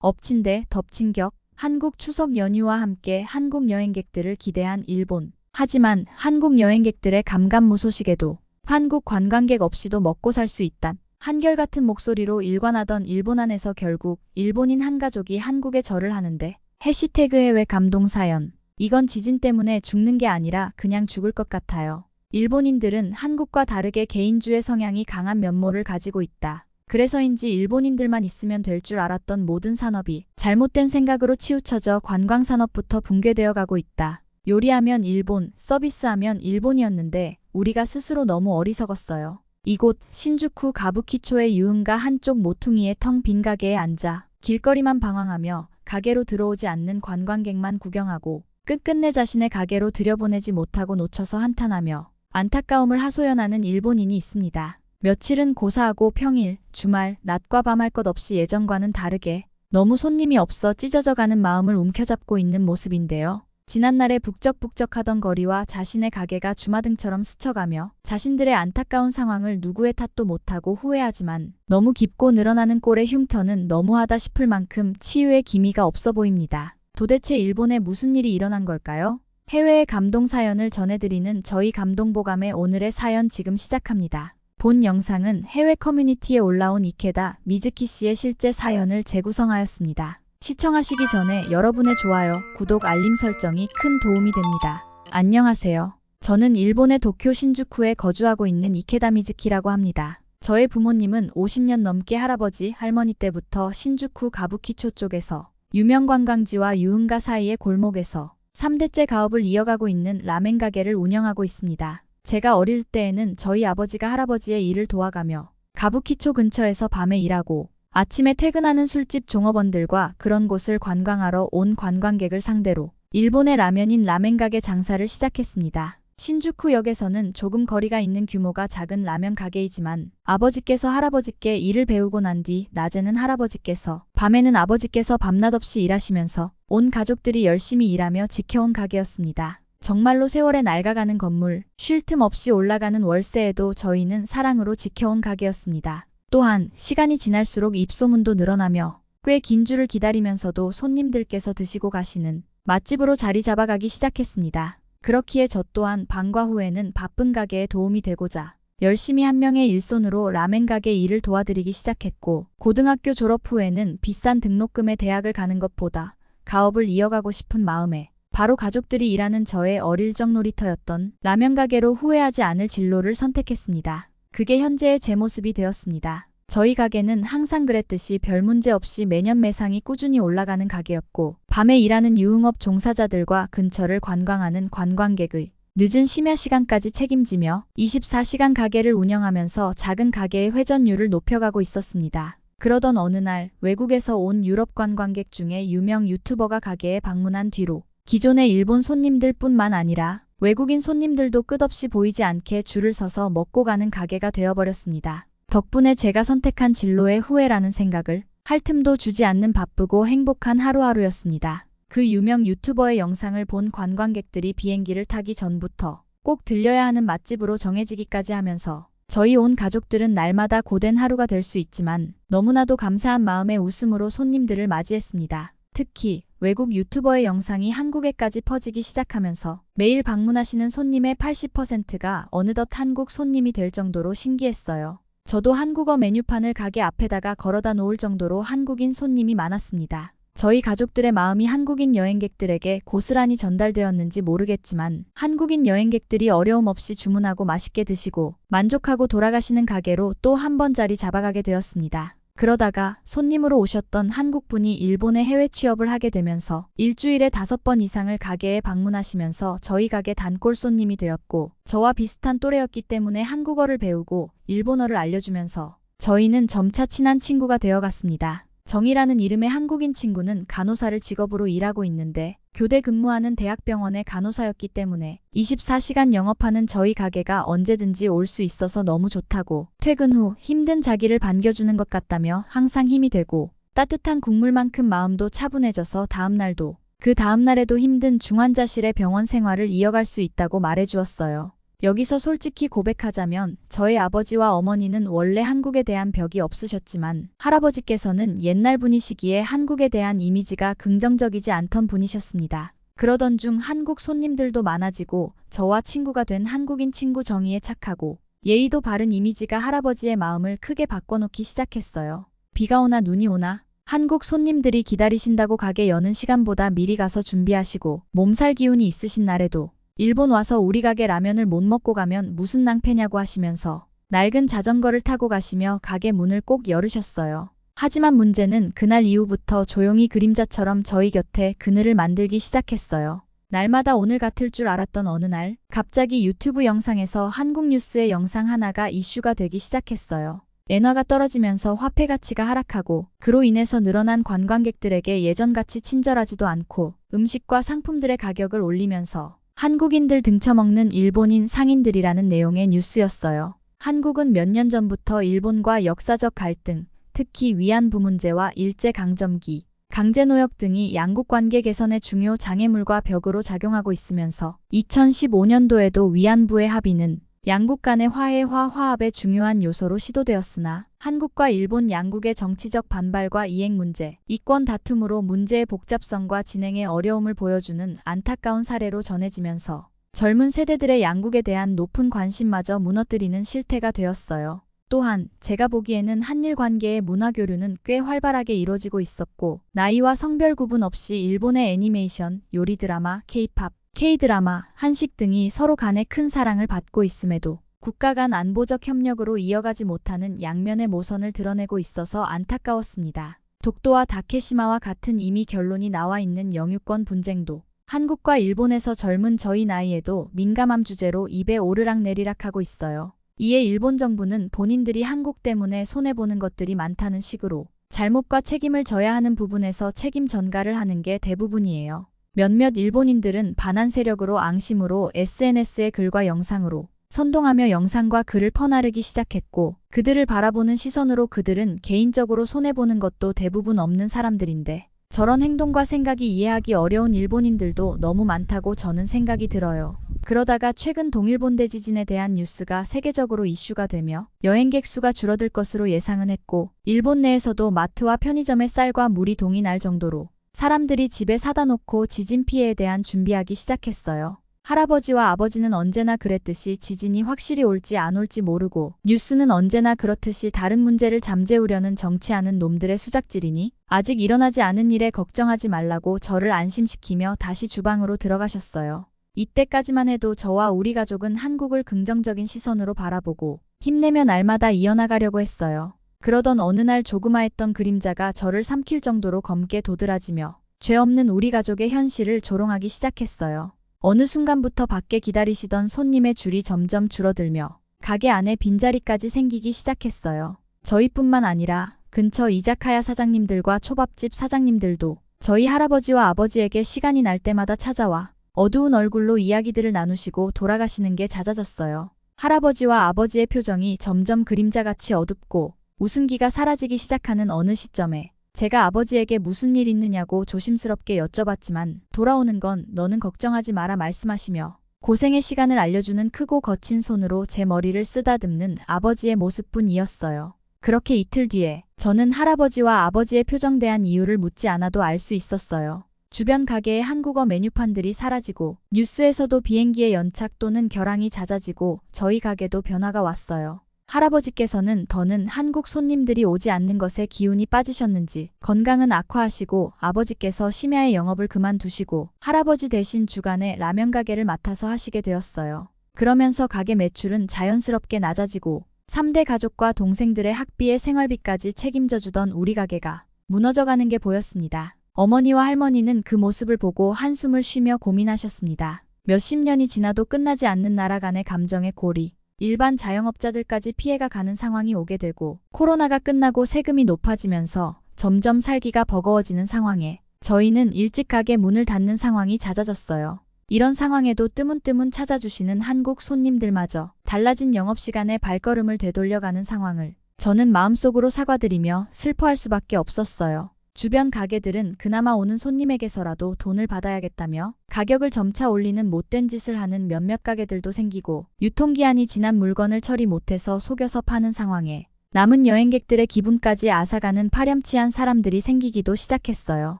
엎친 데 덮친 격, 한국 추석 연휴와 함께 한국 여행객들을 기대한 일본. 하지만 한국 여행객들의 감감무소식에도 한국 관광객 없이도 먹고 살 수 있단 한결같은 목소리로 일관하던 일본 안에서 결국 일본인 한 가족이 한국에 절을 하는데 해시태그 해외 감동사연. 이건 지진 때문에 죽는 게 아니라 그냥 죽을 것 같아요. 일본인들은 한국과 다르게 개인주의 성향이 강한 면모를 가지고 있다. 그래서인지 일본인들만 있으면 될 줄 알았던 모든 산업이 잘못된 생각으로 치우쳐져 관광산업부터 붕괴되어 가고 있다. 요리하면 일본, 서비스하면 일본이었는데 우리가 스스로 너무 어리석었어요. 이곳 신주쿠 가부키초의 유흥가 한쪽 모퉁이의 텅 빈 가게에 앉아 길거리만 방황하며 가게로 들어오지 않는 관광객만 구경하고 끝끝내 자신의 가게로 들여보내지 못하고 놓쳐서 한탄하며 안타까움을 하소연하는 일본인이 있습니다. 며칠은 고사하고 평일, 주말, 낮과 밤할 것 없이 예전과는 다르게 너무 손님이 없어 찢어져가는 마음을 움켜잡고 있는 모습인데요. 지난날에 북적북적하던 거리와 자신의 가게가 주마등처럼 스쳐가며 자신들의 안타까운 상황을 누구의 탓도 못하고 후회하지만 너무 깊고 늘어나는 꼴의 흉터는 너무하다 싶을 만큼 치유의 기미가 없어 보입니다. 도대체 일본에 무슨 일이 일어난 걸까요? 해외의 감동 사연을 전해드리는 저희 감동보감의 오늘의 사연 지금 시작합니다. 본 영상은 해외 커뮤니티에 올라온 이케다 미즈키 씨의 실제 사연을 재구성하였습니다. 시청하시기 전에 여러분의 좋아요, 구독, 알림 설정이 큰 도움이 됩니다. 안녕하세요. 저는 일본의 도쿄 신주쿠에 거주하고 있는 이케다 미즈키라고 합니다. 저의 부모님은 50년 넘게 할아버지, 할머니 때부터 신주쿠 가부키초 쪽에서 유명 관광지와 유흥가 사이의 골목에서 3대째 가업을 이어가고 있는 라멘 가게를 운영하고 있습니다. 제가 어릴 때에는 저희 아버지가 할아버지의 일을 도와가며 가부키초 근처에서 밤에 일하고 아침에 퇴근하는 술집 종업원들과 그런 곳을 관광하러 온 관광객을 상대로 일본의 라면인 라멘 가게 장사를 시작했습니다. 신주쿠역에서는 조금 거리가 있는 규모가 작은 라면 가게이지만 아버지께서 할아버지께 일을 배우고 난 뒤 낮에는 할아버지께서 밤에는 아버지께서 밤낮 없이 일하시면서 온 가족들이 열심히 일하며 지켜온 가게였습니다. 정말로 세월에 낡아가는 건물, 쉴 틈 없이 올라가는 월세에도 저희는 사랑으로 지켜온 가게였습니다. 또한 시간이 지날수록 입소문도 늘어나며 꽤 긴 줄을 기다리면서도 손님들께서 드시고 가시는 맛집으로 자리 잡아가기 시작했습니다. 그렇기에 저 또한 방과 후에는 바쁜 가게에 도움이 되고자 열심히 한 명의 일손으로 라멘 가게 일을 도와드리기 시작했고 고등학교 졸업 후에는 비싼 등록금에 대학을 가는 것보다 가업을 이어가고 싶은 마음에 바로 가족들이 일하는 저의 어릴 적 놀이터였던 라면 가게로 후회하지 않을 진로를 선택했습니다. 그게 현재의 제 모습이 되었습니다. 저희 가게는 항상 그랬듯이 별 문제 없이 매년 매상이 꾸준히 올라가는 가게였고 밤에 일하는 유흥업 종사자들과 근처를 관광하는 관광객의 늦은 심야 시간까지 책임지며 24시간 가게를 운영하면서 작은 가게의 회전율을 높여가고 있었습니다. 그러던 어느 날 외국에서 온 유럽 관광객 중에 유명 유튜버가 가게에 방문한 뒤로 기존의 일본 손님들 뿐만 아니라 외국인 손님들도 끝없이 보이지 않게 줄을 서서 먹고 가는 가게가 되어버렸습니다. 덕분에 제가 선택한 진로의 후회라는 생각을 할 틈도 주지 않는 바쁘고 행복한 하루하루였습니다. 그 유명 유튜버의 영상을 본 관광객들이 비행기를 타기 전부터 꼭 들려야 하는 맛집으로 정해지기까지 하면서 저희 온 가족들은 날마다 고된 하루가 될 수 있지만 너무나도 감사한 마음의 웃음으로 손님들을 맞이했습니다. 특히 외국 유튜버의 영상이 한국에까지 퍼지기 시작하면서 매일 방문하시는 손님의 80%가 어느덧 한국 손님이 될 정도로 신기했어요. 저도 한국어 메뉴판을 가게 앞에다가 걸어다 놓을 정도로 한국인 손님이 많았습니다. 저희 가족들의 마음이 한국인 여행객들에게 고스란히 전달되었는지 모르겠지만 한국인 여행객들이 어려움 없이 주문하고 맛있게 드시고 만족하고 돌아가시는 가게로 또 한 번 자리 잡아가게 되었습니다. 그러다가 손님으로 오셨던 한국분이 일본에 해외 취업을 하게 되면서 일주일에 5번 이상을 가게에 방문하시면서 저희 가게 단골 손님이 되었고 저와 비슷한 또래였기 때문에 한국어를 배우고 일본어를 알려주면서 저희는 점차 친한 친구가 되어갔습니다. 정이라는 이름의 한국인 친구는 간호사를 직업으로 일하고 있는데 교대 근무하는 대학병원의 간호사였기 때문에 24시간 영업하는 저희 가게가 언제든지 올 수 있어서 너무 좋다고 퇴근 후 힘든 자기를 반겨주는 것 같다며 항상 힘이 되고 따뜻한 국물만큼 마음도 차분해져서 다음날도 그 다음날에도 힘든 중환자실의 병원 생활을 이어갈 수 있다고 말해주었어요. 여기서 솔직히 고백하자면 저의 아버지와 어머니는 원래 한국에 대한 벽이 없으셨지만 할아버지께서는 옛날 분이시기에 한국에 대한 이미지가 긍정적이지 않던 분이셨습니다. 그러던 중 한국 손님들도 많아지고 저와 친구가 된 한국인 친구 정희에 착하고 예의도 바른 이미지가 할아버지의 마음을 크게 바꿔놓기 시작했어요. 비가 오나 눈이 오나 한국 손님들이 기다리신다고 가게 여는 시간보다 미리 가서 준비하시고 몸살 기운이 있으신 날에도 일본 와서 우리 가게 라면을 못 먹고 가면 무슨 낭패냐고 하시면서 낡은 자전거를 타고 가시며 가게 문을 꼭 열으셨어요. 하지만 문제는 그날 이후부터 조용히 그림자처럼 저희 곁에 그늘을 만들기 시작했어요. 날마다 오늘 같을 줄 알았던 어느 날 갑자기 유튜브 영상에서 한국 뉴스의 영상 하나가 이슈가 되기 시작했어요. 엔화가 떨어지면서 화폐 가치가 하락하고 그로 인해서 늘어난 관광객들에게 예전같이 친절하지도 않고 음식과 상품들의 가격을 올리면서 한국인들 등쳐먹는 일본인 상인들이라는 내용의 뉴스였어요. 한국은 몇 년 전부터 일본과 역사적 갈등, 특히 위안부 문제와 일제강점기, 강제노역 등이 양국관계 개선의 중요 장애물과 벽으로 작용하고 있으면서 2015년도에도 위안부의 합의는 양국 간의 화해와 화합의 중요한 요소로 시도되었으나 한국과 일본 양국의 정치적 반발과 이행 문제, 이권 다툼으로 문제의 복잡성과 진행의 어려움을 보여주는 안타까운 사례로 전해지면서 젊은 세대들의 양국에 대한 높은 관심마저 무너뜨리는 실태가 되었어요. 또한 제가 보기에는 한일 관계의 문화교류는 꽤 활발하게 이루어지고 있었고 나이와 성별 구분 없이 일본의 애니메이션, 요리 드라마, K-팝, K-드라마, 한식 등이 서로 간에 큰 사랑을 받고 있음에도 국가 간 안보적 협력으로 이어가지 못하는 양면의 모선을 드러내고 있어서 안타까웠습니다. 독도와 다케시마와 같은 이미 결론이 나와 있는 영유권 분쟁도 한국과 일본에서 젊은 저희 나이에도 민감한 주제로 입에 오르락내리락하고 있어요. 이에 일본 정부는 본인들이 한국 때문에 손해보는 것들이 많다는 식으로 잘못과 책임을 져야 하는 부분에서 책임 전가를 하는 게 대부분이에요. 몇몇 일본인들은 반한 세력으로 앙심으로 SNS의 글과 영상으로 선동하며 영상과 글을 퍼나르기 시작했고 그들을 바라보는 시선으로 그들은 개인적으로 손해보는 것도 대부분 없는 사람들인데 저런 행동과 생각이 이해하기 어려운 일본인들도 너무 많다고 저는 생각이 들어요. 그러다가 최근 동일본 대지진에 대한 뉴스가 세계적으로 이슈가 되며 여행객 수가 줄어들 것으로 예상은 했고 일본 내에서도 마트와 편의점에 쌀과 물이 동이 날 정도로 사람들이 집에 사다 놓고 지진 피해에 대한 준비하기 시작했어요. 할아버지와 아버지는 언제나 그랬듯이 지진이 확실히 올지 안 올지 모르고 뉴스는 언제나 그렇듯이 다른 문제를 잠재우려는 정치하는 놈들의 수작질이니 아직 일어나지 않은 일에 걱정하지 말라고 저를 안심시키며 다시 주방으로 들어가셨어요. 이때까지만 해도 저와 우리 가족은 한국을 긍정적인 시선으로 바라보고 힘내며 날마다 이어나가려고 했어요. 그러던 어느 날 조그마했던 그림자가 저를 삼킬 정도로 검게 도드라지며 죄 없는 우리 가족의 현실을 조롱하기 시작했어요. 어느 순간부터 밖에 기다리시던 손님의 줄이 점점 줄어들며 가게 안에 빈자리까지 생기기 시작했어요. 저희뿐만 아니라 근처 이자카야 사장님들과 초밥집 사장님들도 저희 할아버지와 아버지에게 시간이 날 때마다 찾아와 어두운 얼굴로 이야기들을 나누시고 돌아가시는 게 잦아졌어요. 할아버지와 아버지의 표정이 점점 그림자같이 어둡고 웃음기가 사라지기 시작하는 어느 시점에 제가 아버지에게 무슨 일 있느냐고 조심스럽게 여쭤봤지만 돌아오는 건 너는 걱정하지 마라 말씀하시며 고생의 시간을 알려주는 크고 거친 손으로 제 머리를 쓰다듬는 아버지의 모습뿐이었어요. 그렇게 이틀 뒤에 저는 할아버지와 아버지의 표정대한 이유를 묻지 않아도 알 수 있었어요. 주변 가게의 한국어 메뉴판들이 사라지고 뉴스에서도 비행기의 연착 또는 결항이 잦아지고 저희 가게도 변화가 왔어요. 할아버지께서는 더는 한국 손님들이 오지 않는 것에 기운이 빠지셨는지 건강은 악화하시고 아버지께서 심야의 영업을 그만두시고 할아버지 대신 주간에 라면 가게를 맡아서 하시게 되었어요. 그러면서 가게 매출은 자연스럽게 낮아지고 3대 가족과 동생들의 학비에 생활비까지 책임져 주던 우리 가게가 무너져가는 게 보였습니다. 어머니와 할머니는 그 모습을 보고 한숨을 쉬며 고민하셨습니다. 몇십 년이 지나도 끝나지 않는 나라 간의 감정의 고리. 일반 자영업자들까지 피해가 가는 상황이 오게 되고 코로나가 끝나고 세금이 높아지면서 점점 살기가 버거워지는 상황에 저희는 일찍 가게 문을 닫는 상황이 잦아졌어요. 이런 상황에도 뜨문뜨문 찾아주시는 한국 손님들마저 달라진 영업시간에 발걸음을 되돌려가는 상황을 저는 마음속으로 사과드리며 슬퍼할 수밖에 없었어요. 주변 가게들은 그나마 오는 손님에게서라도 돈을 받아야겠다며 가격을 점차 올리는 못된 짓을 하는 몇몇 가게들도 생기고 유통기한이 지난 물건을 처리 못해서 속여서 파는 상황에 남은 여행객들의 기분까지 앗아가는 파렴치한 사람들이 생기기도 시작했어요.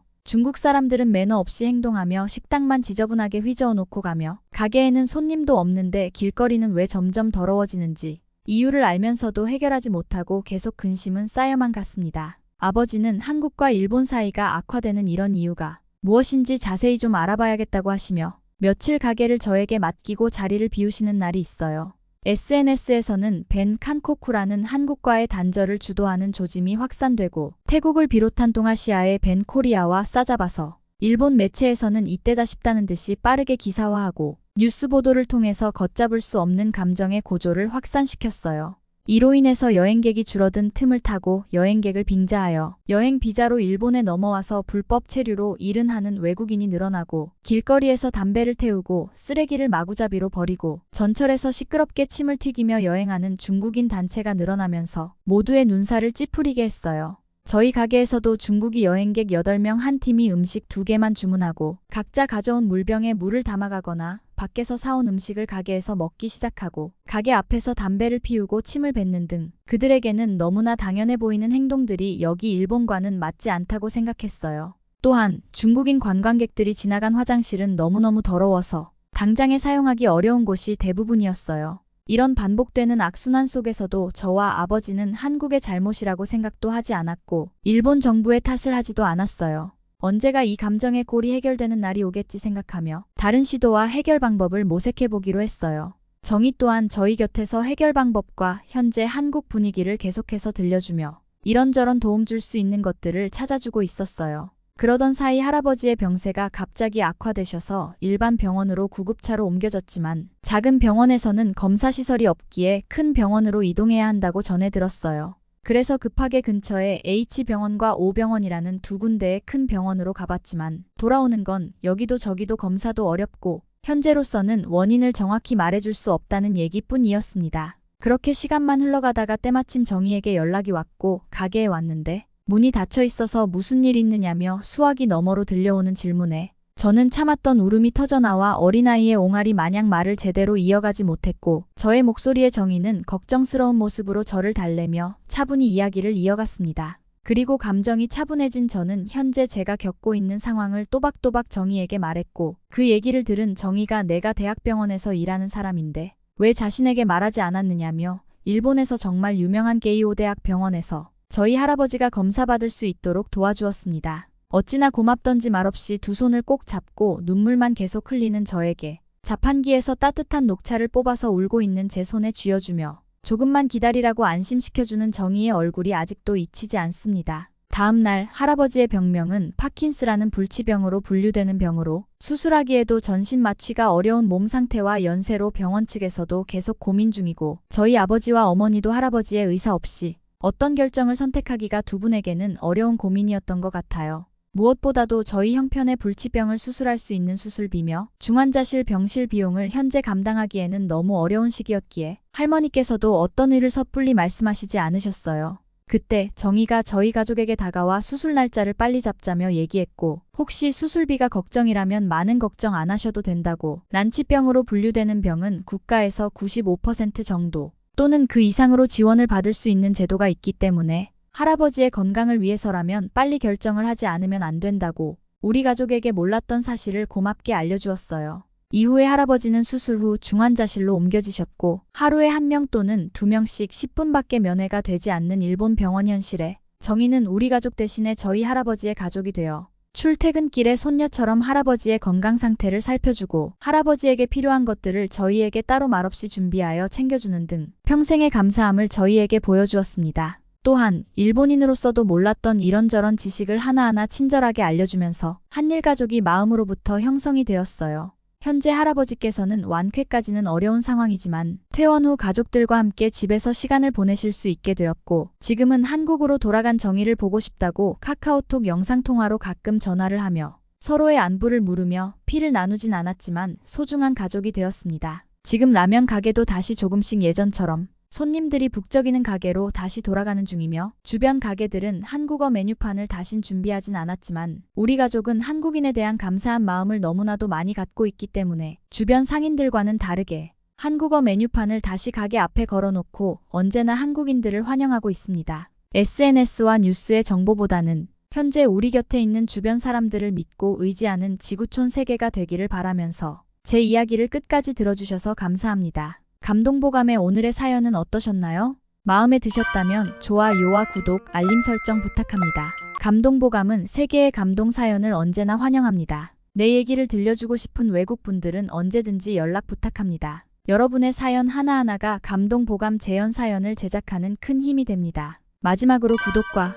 중국 사람들은 매너 없이 행동하며 식당만 지저분하게 휘저어 놓고 가며 가게에는 손님도 없는데 길거리는 왜 점점 더러워지는지 이유를 알면서도 해결하지 못하고 계속 근심은 쌓여만 갔습니다. 아버지는 한국과 일본 사이가 악화되는 이런 이유가 무엇인지 자세히 좀 알아봐야겠다고 하시며 며칠 가게를 저에게 맡기고 자리를 비우시는 날이 있어요. SNS에서는 벤 칸코쿠라는 한국과의 단절을 주도하는 조짐이 확산되고 태국을 비롯한 동아시아의 벤 코리아와 싸잡아서 일본 매체에서는 이때다 싶다는 듯이 빠르게 기사화하고 뉴스 보도를 통해서 걷잡을 수 없는 감정의 고조를 확산시켰어요. 이로 인해서 여행객이 줄어든 틈을 타고 여행객을 빙자하여 여행 비자로 일본에 넘어와서 불법 체류로 일은 하는 외국인이 늘어나고 길거리에서 담배를 태우고 쓰레기를 마구잡이로 버리고 전철에서 시끄럽게 침을 튀기며 여행하는 중국인 단체가 늘어나면서 모두의 눈살을 찌푸리게 했어요. 저희 가게에서도 중국이 여행객 8명 한 팀이 음식 2개만 주문하고 각자 가져온 물병에 물을 담아가거나 밖에서 사온 음식을 가게에서 먹기 시작하고 가게 앞에서 담배를 피우고 침을 뱉는 등 그들에게는 너무나 당연해 보이는 행동들이 여기 일본과는 맞지 않다고 생각했어요. 또한 중국인 관광객들이 지나간 화장실은 너무너무 더러워서 당장에 사용하기 어려운 곳이 대부분이었어요. 이런 반복되는 악순환 속에서도 저와 아버지는 한국의 잘못이라고 생각도 하지 않았고 일본 정부의 탓을 하지도 않았어요. 언제가 이 감정의 골이 해결되는 날이 오겠지 생각하며 다른 시도와 해결 방법을 모색해보기로 했어요. 정희 또한 저희 곁에서 해결 방법과 현재 한국 분위기를 계속해서 들려주며 이런저런 도움 줄 수 있는 것들을 찾아주고 있었어요. 그러던 사이 할아버지의 병세가 갑자기 악화되셔서 일반 병원으로 구급차로 옮겨졌지만 작은 병원에서는 검사시설이 없기에 큰 병원으로 이동해야 한다고 전해 들었어요. 그래서 급하게 근처에 H병원과 O병원이라는 2군데의 큰 병원으로 가봤지만 돌아오는 건 여기도 저기도 검사도 어렵고 현재로서는 원인을 정확히 말해줄 수 없다는 얘기뿐이었습니다. 그렇게 시간만 흘러가다가 때마침 정희에게 연락이 왔고 가게에 왔는데 문이 닫혀 있어서 무슨 일 있느냐며 수화기 너머로 들려오는 질문에 저는 참았던 울음이 터져나와 어린아이의 옹알이 마냥 말을 제대로 이어가지 못했고 저의 목소리에 정희는 걱정스러운 모습으로 저를 달래며 차분히 이야기를 이어갔습니다. 그리고 감정이 차분해진 저는 현재 제가 겪고 있는 상황을 또박또박 정희에게 말했고 그 얘기를 들은 정희가 내가 대학병원에서 일하는 사람인데 왜 자신에게 말하지 않았느냐며 일본에서 정말 유명한 게이오 대학 병원에서 저희 할아버지가 검사받을 수 있도록 도와주었습니다. 어찌나 고맙던지 말없이 두 손을 꼭 잡고 눈물만 계속 흘리는 저에게 자판기에서 따뜻한 녹차를 뽑아서 울고 있는 제 손에 쥐어주며 조금만 기다리라고 안심시켜주는 정희의 얼굴이 아직도 잊히지 않습니다. 다음 날 할아버지의 병명은 파킨스라는 불치병으로 분류되는 병으로 수술하기에도 전신 마취가 어려운 몸 상태와 연세로 병원 측에서도 계속 고민 중이고 저희 아버지와 어머니도 할아버지의 의사 없이 어떤 결정을 선택하기가 두 분에게는 어려운 고민이었던 것 같아요. 무엇보다도 저희 형편의 불치병을 수술할 수 있는 수술비며 중환자실 병실 비용을 현재 감당하기에는 너무 어려운 시기였기에 할머니께서도 어떤 일을 섣불리 말씀하시지 않으셨어요. 그때 정희가 저희 가족에게 다가와 수술 날짜를 빨리 잡자며 얘기했고 혹시 수술비가 걱정이라면 많은 걱정 안 하셔도 된다고 난치병으로 분류되는 병은 국가에서 95% 정도 또는 그 이상으로 지원을 받을 수 있는 제도가 있기 때문에 할아버지의 건강을 위해서라면 빨리 결정을 하지 않으면 안 된다고 우리 가족에게 몰랐던 사실을 고맙게 알려주었어요. 이후에 할아버지는 수술 후 중환자실로 옮겨지셨고 하루에 1명 또는 2명씩 10분밖에 면회가 되지 않는 일본 병원 현실에 정희는 우리 가족 대신에 저희 할아버지의 가족이 되어 출퇴근길에 손녀처럼 할아버지의 건강 상태를 살펴주고 할아버지에게 필요한 것들을 저희에게 따로 말없이 준비하여 챙겨주는 등 평생의 감사함을 저희에게 보여주었습니다. 또한 일본인으로서도 몰랐던 이런저런 지식을 하나하나 친절하게 알려주면서 한일 가족이 마음으로부터 형성이 되었어요. 현재 할아버지께서는 완쾌까지는 어려운 상황이지만 퇴원 후 가족들과 함께 집에서 시간을 보내실 수 있게 되었고 지금은 한국으로 돌아간 정희를 보고 싶다고 카카오톡 영상통화로 가끔 전화를 하며 서로의 안부를 물으며 피를 나누진 않았지만 소중한 가족이 되었습니다. 지금 라면 가게도 다시 조금씩 예전처럼 손님들이 북적이는 가게로 다시 돌아가는 중이며 주변 가게들은 한국어 메뉴판을 다신 준비하진 않았지만 우리 가족은 한국인에 대한 감사한 마음을 너무나도 많이 갖고 있기 때문에 주변 상인들과는 다르게 한국어 메뉴판을 다시 가게 앞에 걸어놓고 언제나 한국인들을 환영하고 있습니다. SNS와 뉴스의 정보보다는 현재 우리 곁에 있는 주변 사람들을 믿고 의지하는 지구촌 세계가 되기를 바라면서 제 이야기를 끝까지 들어주셔서 감사합니다. 감동보감의 오늘의 사연은 어떠셨나요? 마음에 드셨다면 좋아요와 구독, 알림 설정 부탁합니다. 감동보감은 세계의 감동 사연을 언제나 환영합니다. 내 얘기를 들려주고 싶은 외국분들은 언제든지 연락 부탁합니다. 여러분의 사연 하나하나가 감동보감 재연 사연을 제작하는 큰 힘이 됩니다. 마지막으로 구독과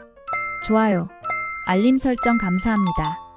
좋아요, 알림 설정 감사합니다.